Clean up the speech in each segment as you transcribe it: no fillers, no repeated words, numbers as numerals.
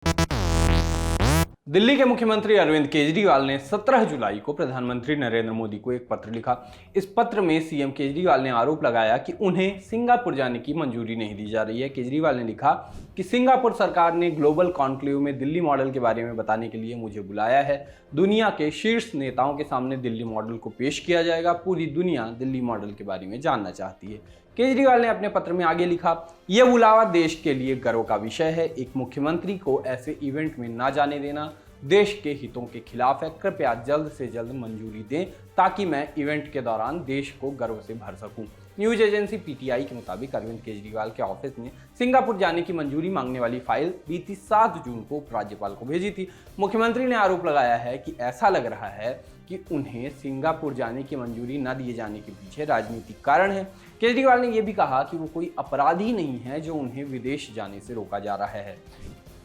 दिल्ली के मुख्यमंत्री अरविंद केजरीवाल ने 17 जुलाई को प्रधानमंत्री नरेंद्र मोदी को एक पत्र लिखा। इस पत्र में सीएम केजरीवाल ने आरोप लगाया कि उन्हें सिंगापुर जाने की मंजूरी नहीं दी जा रही है। केजरीवाल ने लिखा कि सिंगापुर सरकार ने ग्लोबल कॉन्क्लेव में दिल्ली मॉडल के बारे में बताने के लिए मुझे बुलाया है। दुनिया के शीर्ष नेताओं के सामने दिल्ली मॉडल को पेश किया जाएगा। पूरी दुनिया दिल्ली मॉडल के बारे में जानना चाहती है। केजरीवाल ने अपने पत्र में आगे लिखा, यह बुलावा देश के लिए गर्व का विषय है। एक मुख्यमंत्री को ऐसे इवेंट में ना जाने देना देश के हितों के खिलाफ है। कृपया जल्द से जल्द मंजूरी दें ताकि मैं इवेंट के दौरान देश को गर्व से भर सकूं। न्यूज एजेंसी पीटीआई के मुताबिक अरविंद केजरीवाल के ऑफिस ने सिंगापुर जाने की मंजूरी मांगने वाली फाइल बीती 7 जून को उपराज्यपाल को भेजी थी। मुख्यमंत्री ने आरोप लगाया है कि ऐसा लग रहा है कि उन्हें सिंगापुर जाने की मंजूरी न दिए जाने के पीछे राजनीतिक कारण है। केजरीवाल ने यह भी कहा कि वो कोई अपराधी नहीं है जो उन्हें विदेश जाने से रोका जा रहा है।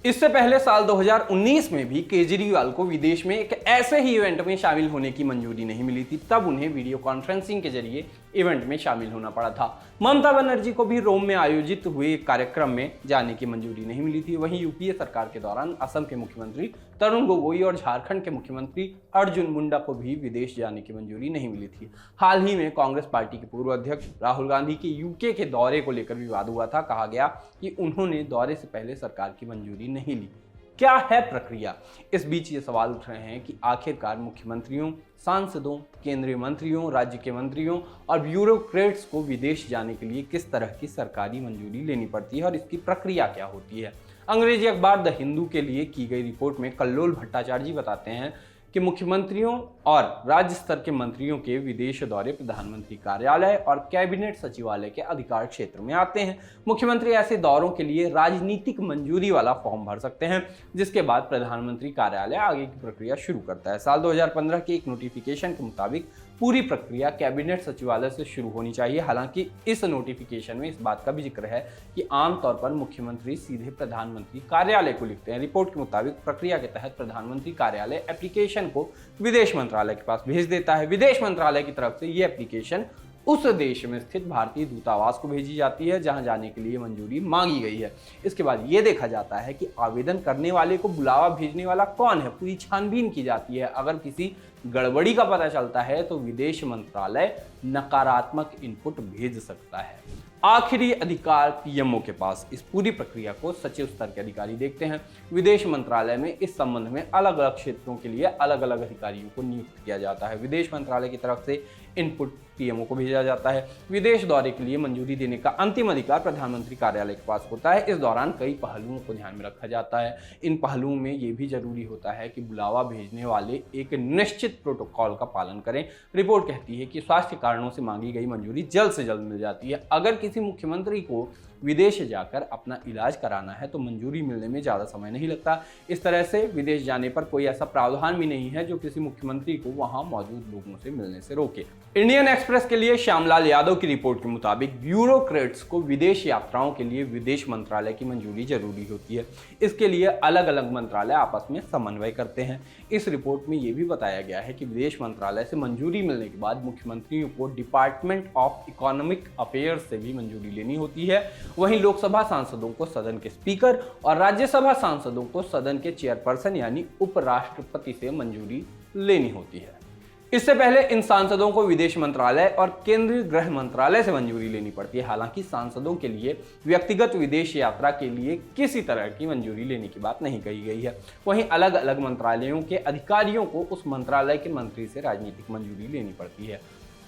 इससे पहले साल 2019 में भी केजरीवाल को विदेश में एक ऐसे ही इवेंट में शामिल होने की मंजूरी नहीं मिली थी। तब उन्हें वीडियो कॉन्फ्रेंसिंग के जरिए इवेंट में शामिल होना पड़ा था। ममता बनर्जी को भी रोम में आयोजित हुए कार्यक्रम में जाने की मंजूरी नहीं मिली थी। वहीं यूपीए सरकार के दौरान असम के मुख्यमंत्री तरुण गोगोई और झारखंड के मुख्यमंत्री अर्जुन मुंडा को भी विदेश जाने की मंजूरी नहीं मिली थी। हाल ही में कांग्रेस पार्टी के पूर्व अध्यक्ष राहुल गांधी के यूके के दौरे को लेकर विवाद हुआ था। कहा गया कि उन्होंने दौरे से पहले सरकार की मंजूरी नहीं ली। क्या है प्रक्रिया? इस बीच ये सवाल उठ रहे हैं कि आखिरकार मुख्यमंत्रियों, सांसदों, केंद्रीय मंत्रियों, राज्य के मंत्रियों और ब्यूरोक्रेट्स को विदेश जाने के लिए किस तरह की सरकारी मंजूरी लेनी पड़ती है और इसकी प्रक्रिया क्या होती है। अंग्रेजी अखबार द हिंदू के लिए की गई रिपोर्ट में कल्लोल भट्टाचार्य जी बताते हैं कि मुख्यमंत्रियों और राज्य स्तर के मंत्रियों के विदेश दौरे प्रधानमंत्री कार्यालय और कैबिनेट सचिवालय के अधिकार क्षेत्र में आते हैं। मुख्यमंत्री ऐसे दौरों के लिए राजनीतिक मंजूरी वाला फॉर्म भर सकते हैं, जिसके बाद प्रधानमंत्री कार्यालय आगे की प्रक्रिया शुरू करता है। साल 2015 के एक नोटिफिकेशन के मुताबिक पूरी प्रक्रिया कैबिनेट सचिवालय से शुरू होनी चाहिए। हालांकि इस नोटिफिकेशन में इस बात का भी जिक्र है कि आमतौर पर मुख्यमंत्री सीधे प्रधानमंत्री कार्यालय को लिखते हैं। रिपोर्ट के मुताबिक प्रक्रिया के तहत प्रधानमंत्री कार्यालय एप्लीकेशन को विदेश मंत्रालय के पास भेज देता है। विदेश मंत्रालय की तरफ से ये एप्लीकेशन उस देश में स्थित भारतीय दूतावास को भेजी जाती है जहां जाने के लिए मंजूरी मांगी गई है। इसके बाद ये देखा जाता है कि आवेदन करने वाले को बुलावा भेजने वाला कौन है। पूरी छानबीन की जाती है। अगर किसी गड़बड़ी का पता चलता है तो विदेश मंत्रालय नकारात्मक इनपुट भेज सकता है। आखिरी अधिकार पीएमओ के पास। इस पूरी प्रक्रिया को सचिव स्तर के अधिकारी देखते हैं। विदेश मंत्रालय में इस संबंध में अलग अलग क्षेत्रों के लिए अलग अलग अधिकारियों को नियुक्त किया जाता है। विदेश मंत्रालय की तरफ से इनपुट पीएमओ को भेजा जाता है। विदेश दौरे के लिए मंजूरी देने का अंतिम अधिकार प्रधानमंत्री कार्यालय के पास होता है। इस दौरान कई पहलुओं को ध्यान में रखा जाता है। इन पहलुओं में ये भी जरूरी होता है कि बुलावा भेजने वाले एक निश्चित प्रोटोकॉल का पालन करें। रिपोर्ट कहती है कि स्वास्थ्य कारणों से मांगी गई मंजूरी जल्द से जल्द मिल जाती है। अगर किसी मुख्यमंत्री को विदेश जाकर अपना इलाज कराना है तो मंजूरी मिलने में ज़्यादा समय नहीं लगता। इस तरह से विदेश जाने पर कोई ऐसा प्रावधान भी नहीं है जो किसी मुख्यमंत्री को वहां मौजूद लोगों से मिलने से रोके। इंडियन एक्सप्रेस के लिए श्यामलाल यादव की रिपोर्ट के मुताबिक ब्यूरोक्रेट्स को विदेश यात्राओं के लिए विदेश मंत्रालय की मंजूरी जरूरी होती है। इसके लिए अलग अलग मंत्रालय आपस में समन्वय करते हैं। इस रिपोर्ट में यह भी बताया गया है कि विदेश मंत्रालय से मंजूरी मिलने के बाद मुख्यमंत्रियों को डिपार्टमेंट ऑफ इकोनॉमिक अफेयर्स से भी मंजूरी लेनी होती है। वहीं लोकसभा सांसदों को सदन के स्पीकर और राज्यसभा सांसदों को सदन के चेयरपर्सन यानी उपराष्ट्रपति से मंजूरी लेनी होती है। इससे पहले इन सांसदों को विदेश मंत्रालय और केंद्रीय गृह मंत्रालय से मंजूरी लेनी पड़ती है। हालांकि सांसदों के लिए व्यक्तिगत विदेश यात्रा के लिए किसी तरह की मंजूरी लेने की बात नहीं कही गई है। वहीं अलग अलग मंत्रालयों के अधिकारियों को उस मंत्रालय के मंत्री से राजनीतिक मंजूरी लेनी पड़ती है।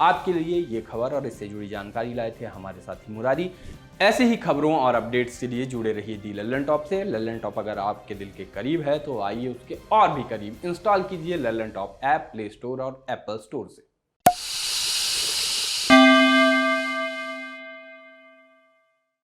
आपके लिए ये खबर और इससे जुड़ी जानकारी लाए थे हमारे साथी मुरारी। ऐसे ही खबरों और अपडेट्स के लिए जुड़े रहिए दी लल्लन टॉप से। लल्लन टॉप अगर आपके दिल के करीब है तो आइए उसके और भी करीब इंस्टॉल कीजिए Lallan top app play store और एप्पल स्टोर से।